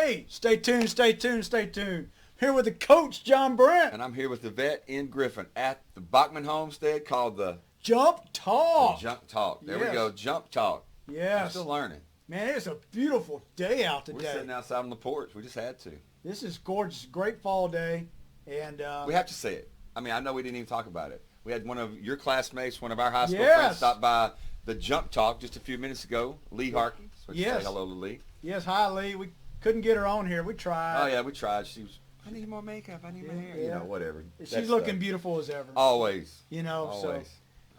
Hey, stay tuned, stay tuned, stay tuned. Here with the coach, John Brent. And I'm here with the vet in Griffin at the Bachman Homestead called the Jump Talk. Jump Talk. There Yes. we go, Jump Talk. I'm Yes. still learning. Man, it's a beautiful day out We're today. sitting outside on the porch. We just had to. This is gorgeous. Great fall day. And We have to say it. I mean, I know we didn't even talk about it. We had one of your classmates, one of our high school Yes. friends, stop by the Jump Talk just a few minutes ago. Lee Harkins. So Yes. Say hello to Lee. yes, hi, Lee. We couldn't get her on here. We tried. Oh, yeah, we tried. She was, I need more makeup. I need my hair. You Yeah. know, whatever. She's That looking stuff. beautiful as ever. Always. You know, Always. so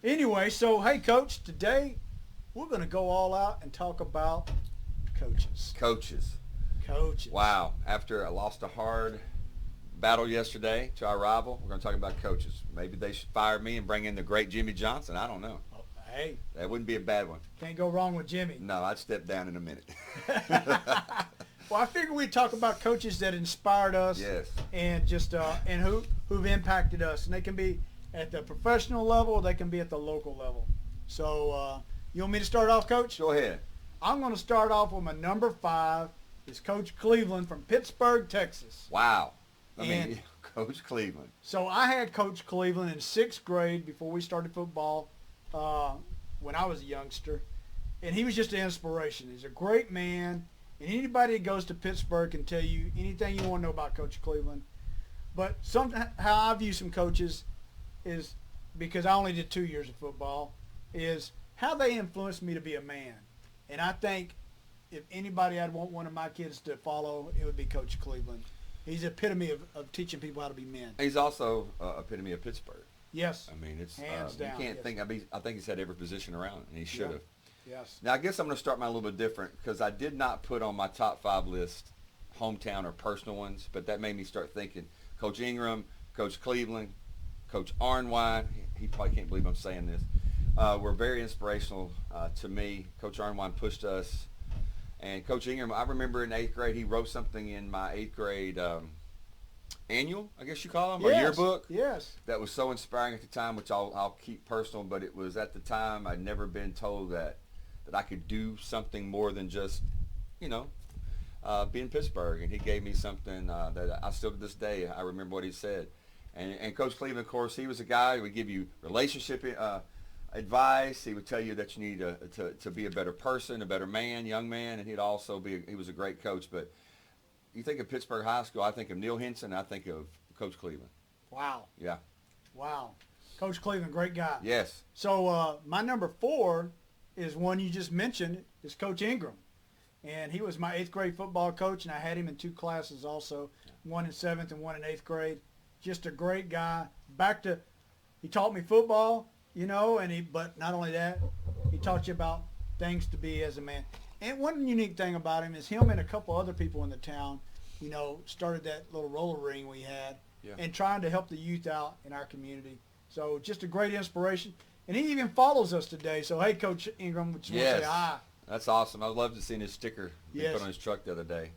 anyway, so hey, Coach, today we're going to go all out and talk about coaches. Coaches. Coaches. Wow. After I lost a hard battle yesterday to our rival, we're going to talk about coaches. Maybe they should fire me and bring in the great Jimmy Johnson. I don't know. Oh, hey, That wouldn't be a bad one. can't go wrong with Jimmy. No, I'd step down in a minute. Well, I figured we'd talk about coaches that inspired us Yes. and just and who've impacted us, and they can be at the professional level, or they can be at the local level. So, you want me to start off, Coach? Go ahead. I'm going to start off with my number 5 is Coach Cleveland from Pittsburgh, Texas. Wow. I And- mean, Coach Cleveland. So I had Coach Cleveland in 6th grade before we started football when I was a youngster. And he was just an inspiration. He's a great man. And anybody that goes to Pittsburgh can tell you anything you want to know about Coach Cleveland. But how I view some coaches is, because I only did 2 years of football, is how they influenced me to be a man. And I think if anybody I'd want one of my kids to follow, it would be Coach Cleveland. He's the epitome of teaching people how to be men. He's also epitome of Pittsburgh. Yes. I mean, it's Hands you down, can't yes. think. I think he's had every position around, and he should have. Yes. Now, I guess I'm going to start mine a little bit different because I did not put on my top 5 list hometown or personal ones, but that made me start thinking Coach Ingram, Coach Cleveland, Coach Arnwine. He probably can't believe I'm saying this. Were very inspirational to me. Coach Arnwine pushed us. And Coach Ingram, I remember in 8th grade, he wrote something in my 8th grade annual, I guess you call them, or Yes. yearbook. Yes. That was so inspiring at the time, which I'll keep personal, but it was at the time I'd never been told that I could do something more than just, be in Pittsburgh. And he gave me something that I still to this day, I remember what he said. And Coach Cleveland, of course, he was a guy who would give you relationship advice. He would tell you that you need to be a better person, a better man, young man, and he was a great coach. But you think of Pittsburgh High School, I think of Neil Henson, I think of Coach Cleveland. Wow. Yeah. Wow. Coach Cleveland, great guy. Yes. So my number 4 is one you just mentioned, is Coach Ingram. And he was my 8th grade football coach, and I had him in 2 classes also, one in 7th and one in 8th grade. Just a great guy. He taught me football, but not only that, he taught you about things to be as a man. And one unique thing about him is him and a couple other people in the town, started that little roller ring we had, and trying to help the youth out in our community. So just a great inspiration. And he even follows us today. So, hey, Coach Ingram, would you want to say hi? That's awesome. I love to see his sticker he Yes. put on his truck the other day.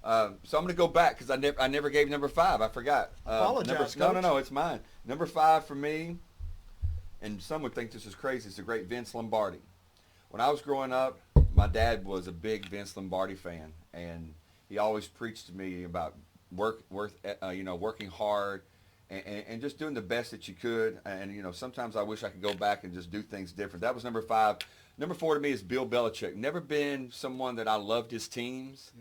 So I'm going to go back because I never gave number 5. I forgot. Apologize, No, Coach. it's mine. Number 5 for me, and some would think this is crazy, it's the great Vince Lombardi. When I was growing up, my dad was a big Vince Lombardi fan, and he always preached to me about working hard and just doing the best that you could. And, sometimes I wish I could go back and just do things different. That was number 5. Number 4 to me is Bill Belichick. Never been someone that I loved his teams,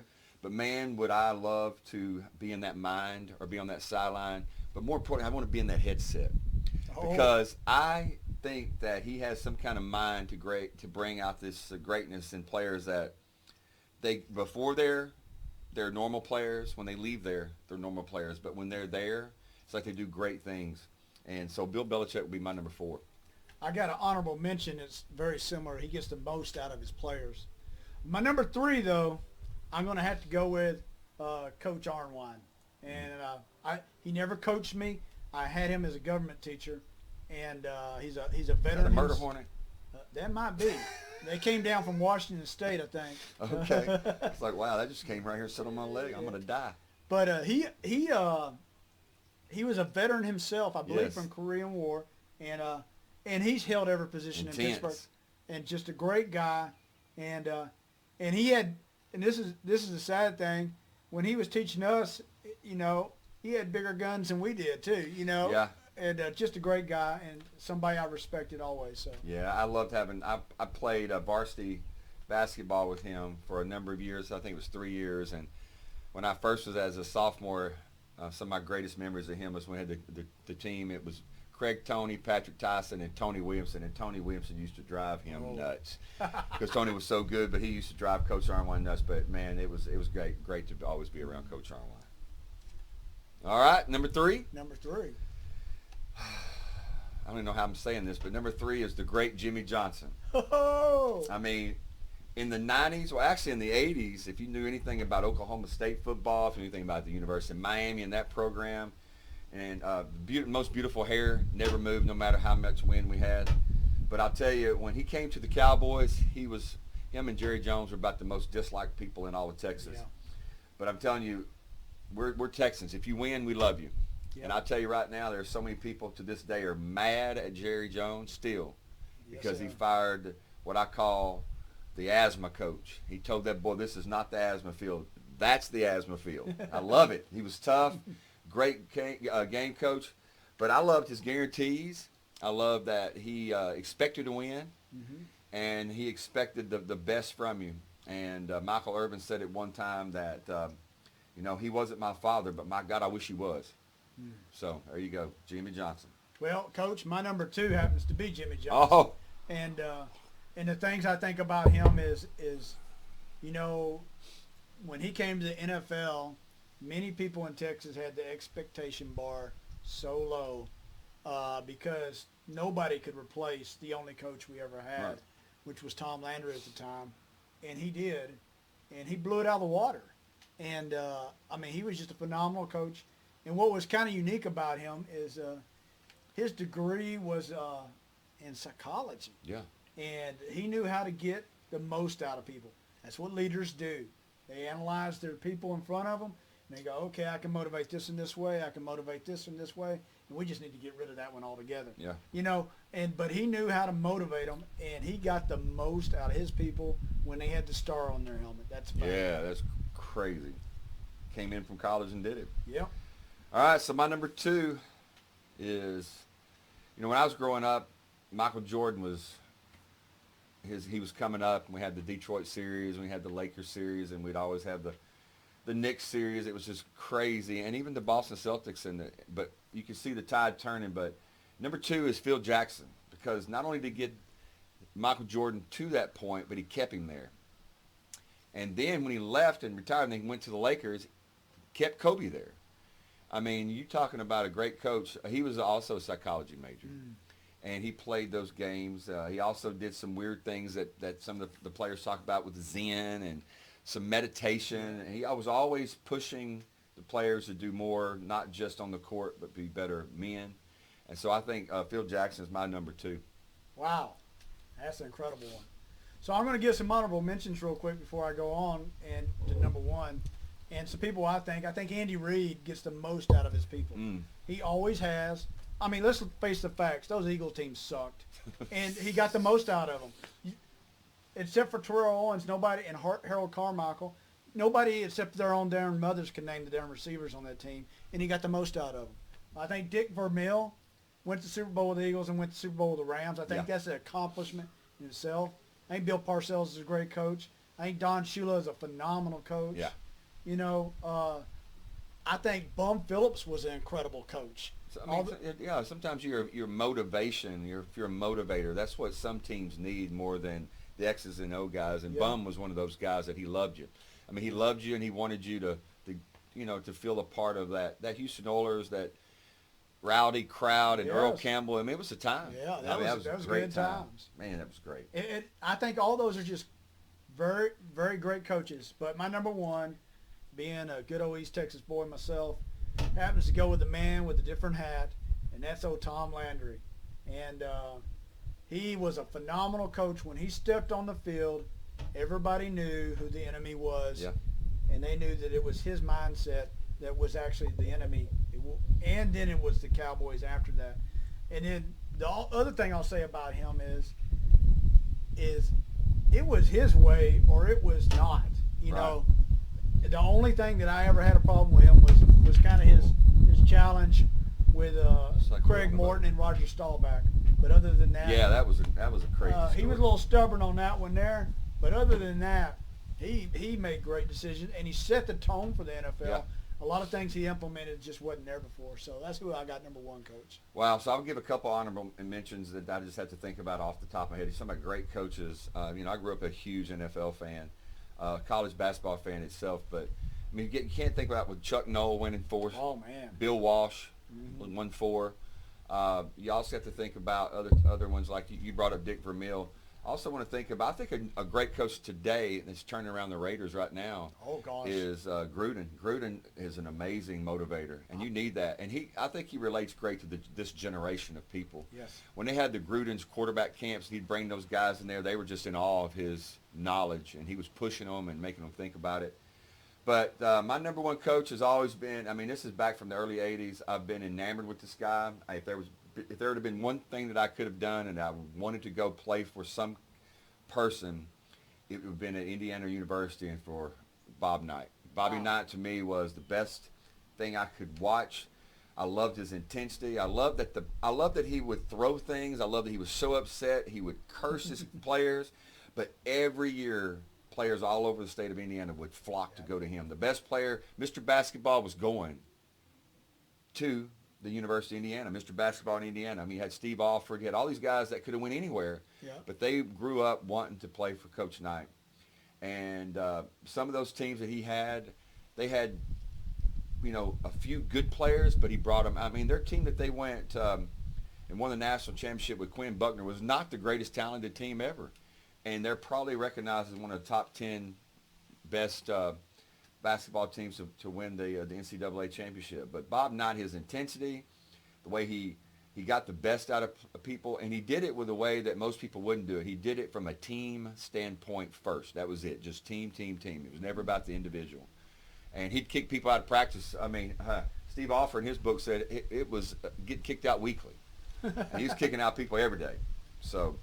but man, would I love to be in that mind or be on that sideline. But more importantly, I want to be in that headset because I think that he has some kind of mind to bring out this greatness in players that before they're normal players. When they leave there, they're normal players. But when they're there, it's like they do great things. And so Bill Belichick would be my number 4. I got an honorable mention that's very similar. He gets the most out of his players. My number 3, though, I'm going to have to go with Coach Arnwine. And he never coached me. I had him as a government teacher, and he's a veteran. A murder hornet? That might be. They came down from Washington State, I think. Okay. It's like, wow, that just came right here, sit on my leg. I'm going to die. But he was a veteran himself, I believe, Yes. from Korean War, and he's held every position in Intense. Pittsburgh, and just a great guy, and he had, and this is the sad thing, when he was teaching us, you know, he had bigger guns than we did too, you know. Yeah. And just a great guy and somebody I respected always. So. Yeah, I loved having. I played varsity basketball with him for a number of years. I think it was 3 years. And when I first was as a sophomore, some of my greatest memories of him was when we had the team. It was Craig Toney, Patrick Tyson, and Tony Williamson. And Tony Williamson used to drive him nuts because Tony was so good, but he used to drive Coach Armline nuts. But man, it was great to always be around Coach Armline. All right, number 3. Number 3. I don't even know how I'm saying this, but number 3 is the great Jimmy Johnson. Oh. I mean, in the 90s, well, actually in the 80s, if you knew anything about Oklahoma State football, if you knew anything about the University of Miami and that program, and most beautiful hair, never moved no matter how much wind we had. But I'll tell you, when he came to the Cowboys, him and Jerry Jones were about the most disliked people in all of Texas. Yeah. But I'm telling you, we're Texans. If you win, we love you. Yep. And I'll tell you right now, there are so many people to this day are mad at Jerry Jones still because he fired what I call the asthma coach. He told that boy, this is not the asthma field. That's the asthma field. I love it. He was tough, great game coach. But I loved his guarantees. I loved that he expected to win, and he expected the best from you. And Michael Irvin said at one time that, he wasn't my father, but my God, I wish he was. So there you go, Jimmy Johnson. Well, Coach, my number 2 happens to be Jimmy Johnson. Oh. And the things I think about him is when he came to the NFL, many people in Texas had the expectation bar so low because nobody could replace the only coach we ever had, which was Tom Landry at the time. And he did, and he blew it out of the water. And, he was just a phenomenal coach. And what was kind of unique about him is his degree was in psychology. Yeah. And he knew how to get the most out of people. That's what leaders do. They analyze their people in front of them, and they go, okay, I can motivate this in this way. I can motivate this in this way. And we just need to get rid of that one altogether. Yeah. But he knew how to motivate them, and he got the most out of his people when they had the star on their helmet. That's about Yeah, that's crazy. Came in from college and did it. Yep. All right, so my number 2 is, when I was growing up, Michael Jordan he was coming up, and we had the Detroit series, and we had the Lakers series, and we'd always have the Knicks series. It was just crazy, and even the Boston Celtics. But you can see the tide turning. But number 2 is Phil Jackson, because not only did he get Michael Jordan to that point, but he kept him there. And then when he left and retired and he went to the Lakers, kept Kobe there. You talking about a great coach. He was also a psychology major. And he played those games. He also did some weird things that some of the players talk about with Zen and some meditation. And he was always pushing the players to do more, not just on the court, but be better men. And so I think Phil Jackson is my number 2. Wow. That's an incredible one. So I'm going to give some honorable mentions real quick before I go on and to number 1. And some people I think Andy Reid gets the most out of his people. He always has. Let's face the facts. Those Eagle teams sucked. And he got the most out of them. Except for Terrell Owens, nobody, and Harold Carmichael, nobody except their own damn mothers can name the damn receivers on that team. And he got the most out of them. I think Dick Vermeil went to the Super Bowl with the Eagles and went to the Super Bowl with the Rams. I think that's an accomplishment in itself. I think Bill Parcells is a great coach. I think Don Shula is a phenomenal coach. Yeah. I think Bum Phillips was an incredible coach. So, sometimes your motivation, if you're a motivator, that's what some teams need more than the X's and O guys. And Bum was one of those guys that he loved you. He loved you, and he wanted you to feel a part of that Houston Oilers, that rowdy crowd, and Earl Campbell. It was a time. Yeah, that was great times. Man, that was great. I think all those are just very, very great coaches. But my number 1, being a good old East Texas boy myself, happens to go with the man with a different hat, and that's old Tom Landry. And he was a phenomenal coach. When he stepped on the field, everybody knew who the enemy was, and they knew that it was his mindset that was actually the enemy. And then it was the Cowboys after that. And then the other thing I'll say about him is it was his way or it was not. The only thing that I ever had a problem with him was kind of his challenge with like Craig Morton and Roger Staubach. But other than that, Yeah, that was a crazy story. he was a little stubborn on that one there. But other than that, he made great decisions, and he set the tone for the NFL. Yeah. A lot of things he implemented just wasn't there before. So that's who I got number one, Coach. Wow, so I'll give a couple honorable mentions that I just had to think about off the top of my head. He's some of great coaches. I grew up a huge NFL fan, college basketball fan itself. But I mean, you can't think about with Chuck Noll winning 4. Oh man, Bill Walsh won 4. You also have to think about other ones like you brought up Dick Vermeil. I also want to think about, I think a great coach today that's turning around the Raiders right now is Gruden. Gruden is an amazing motivator, and you need that. And I think he relates great to this generation of people. Yes. When they had the Gruden's quarterback camps, he'd bring those guys in there. They were just in awe of his knowledge, and he was pushing them and making them think about it. But my number one coach has always been, I mean, this is back from the early 80s. I've been enamored with this guy. If there would have been one thing that I could have done and I wanted to go play for some person, it would have been at Indiana University and for Bob Knight. Bobby Knight to me was the best thing I could watch. I loved his intensity. I loved that he would throw things. I loved that he was so upset. He would curse his players. But every year, players all over the state of Indiana would flock to go to him. The best player, Mr. Basketball, was going to the University of Indiana, Mr. Basketball in Indiana. I mean, you had Steve Alford. You had all these guys that could have went anywhere, but they grew up wanting to play for Coach Knight. And some of those teams that he had, they had, a few good players, but he brought them. I mean, their team that they went and won the national championship with Quinn Buckner was not the greatest talented team ever. And they're probably recognized as one of the top 10 best basketball teams to win the NCAA championship. But Bob Knight, his intensity, the way he got the best out of people, and he did it with a way that most people wouldn't do it. He did it from a team standpoint first. That was it, just team. It was never about the individual. And he'd kick people out of practice. I mean, Steve Alford in his book said it was get kicked out weekly. And he was kicking out people every day. So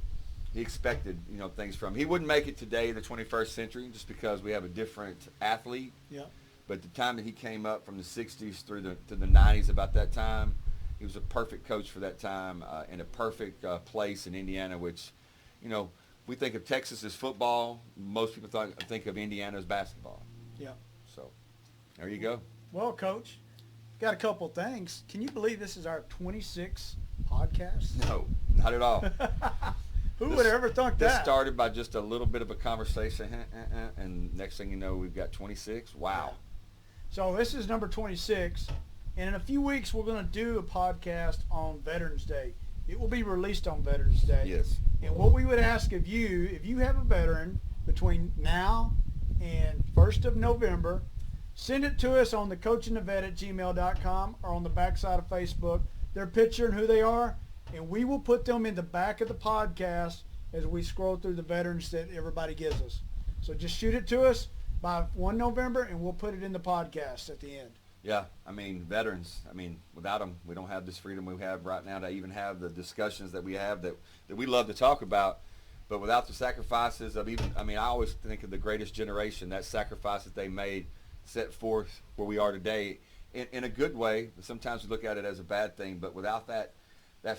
he expected, things from him. He wouldn't make it today, the 21st century, just because we have a different athlete. Yeah. But the time that he came up from the 60s through to the 90s, about that time, he was a perfect coach for that time in a perfect place in Indiana, which, we think of Texas as football. Most people think of Indiana as basketball. Yeah. So there you go. Well, Coach, got a couple things. Can you believe this is our 26th podcast? No, not at all. Who would have ever thunk This that? started by just a little bit of a conversation, and next thing you know, we've got 26. Wow. So this is number 26, and in a few weeks we're going to do a podcast on Veterans Day. It will be released on Veterans Day. Yes. And what we would ask of you, if you have a veteran between now and 1st of November, send it to us on the coachingthevet@gmail.com or on the backside of Facebook, their picture and who they are, and we will put them in the back of the podcast as we scroll through the veterans that everybody gives us. So just shoot it to us by 1 November, and we'll put it in the podcast at the end. Yeah, I mean, veterans, without them, we don't have this freedom we have right now to even have the discussions that we have that we love to talk about. But without the sacrifices of I always think of the greatest generation, that sacrifice that they made set forth where we are today in a good way. Sometimes we look at it as a bad thing, but without that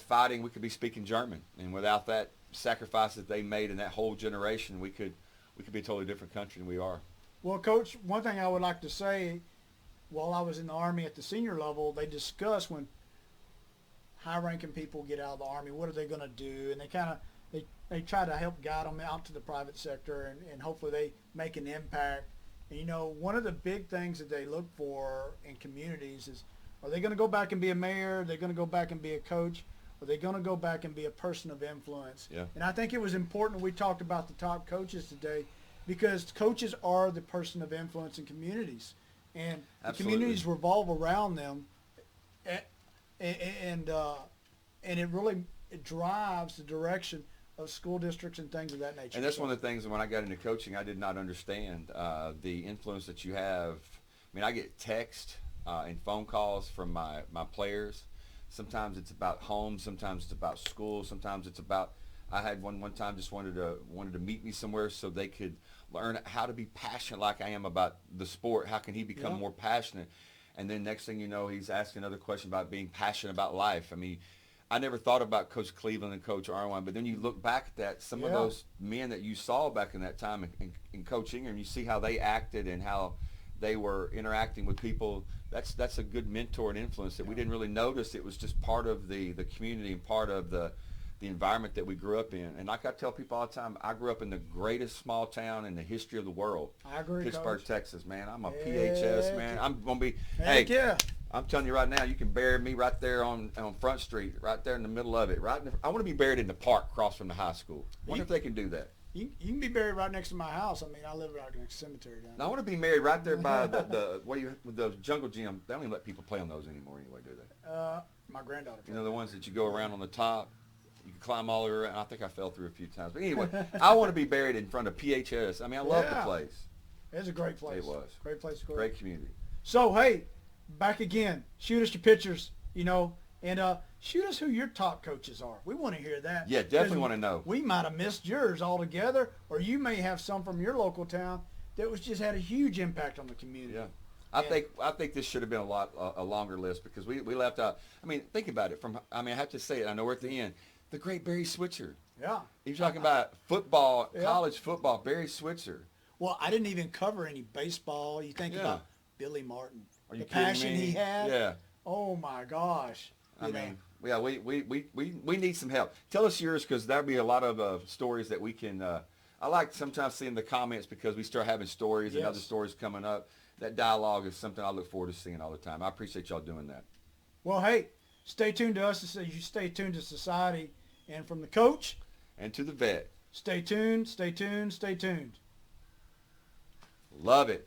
fighting, we could be speaking German. And without that sacrifice that they made in that whole generation, we could be a totally different country than we are. Well, Coach, one thing I would like to say, while I was in the Army at the senior level, they discuss when high-ranking people get out of the Army, what are they going to do? And they try to help guide them out to the private sector, and hopefully they make an impact. And, one of the big things that they look for in communities is, are they going to go back and be a mayor? Are they going to go back and be a coach? Are they going to go back and be a person of influence? Yeah. And I think it was important we talked about the top coaches today, because coaches are the person of influence in communities. And the communities revolve around them, and it drives the direction of school districts and things of that nature. And that's one of the things when I got into coaching, I did not understand the influence that you have. I get text and phone calls from my players. Sometimes it's about home. Sometimes it's about school. Sometimes it's about I had one time just wanted to meet me somewhere so they could learn how to be passionate like I am about the sport. How can he become more passionate? And then next thing you know, he's asking another question about being passionate about life. I mean, I never thought about Coach Cleveland and Coach Arwine, but then you look back at that, some of those men that you saw back in that time in Coach Ingram, you see how they acted and how they were interacting with people. That's a good mentor and influence that we didn't really notice. It was just part of the community and part of the environment that we grew up in. And like I tell people all the time, I grew up in the greatest small town in the history of the world. I agree, Pittsburgh, Coach. Texas, man. I'm a PHS, man. I'm going to be, Heck yeah. I'm telling you right now, you can bury me right there on Front Street, right there in the middle of it. I want to be buried in the park across from the high school. Wonder if they can do that. You can be buried right next to my house. I mean, I live right next to the cemetery down Now, there. I want to be married right there by the jungle gym. They don't even let people play on those anymore anyway, do they? My granddaughter. You know, the ones that you go around on the top. You can climb all the way around. I think I fell through a few times. But anyway, I want to be buried in front of PHS. I mean, I love the place. It's a great place. It was. Great place to go. Great community. So, hey, back again. Shoot us your pictures, and shoot us who your top coaches are. We want to hear that. Yeah, definitely want to know. We might have missed yours altogether, or you may have some from your local town that was just had a huge impact on the community. Yeah. I think this should have been a longer list because we left out. I mean, think about it. I have to say it. I know we're at the end. The great Barry Switzer. Yeah. You're talking about football, college football, Barry Switzer. Well, I didn't even cover any baseball. You think about Billy Martin. Are you the kidding passion me? he had. Yeah. Oh, my gosh. I mean, yeah, we need some help. Tell us yours because there'll be a lot of stories that we can I like sometimes seeing the comments because we start having stories and other stories coming up. That dialogue is something I look forward to seeing all the time. I appreciate y'all doing that. Well, hey, stay tuned to us as you stay tuned to society. And from the coach. And to the vet. Stay tuned, stay tuned, stay tuned. Love it.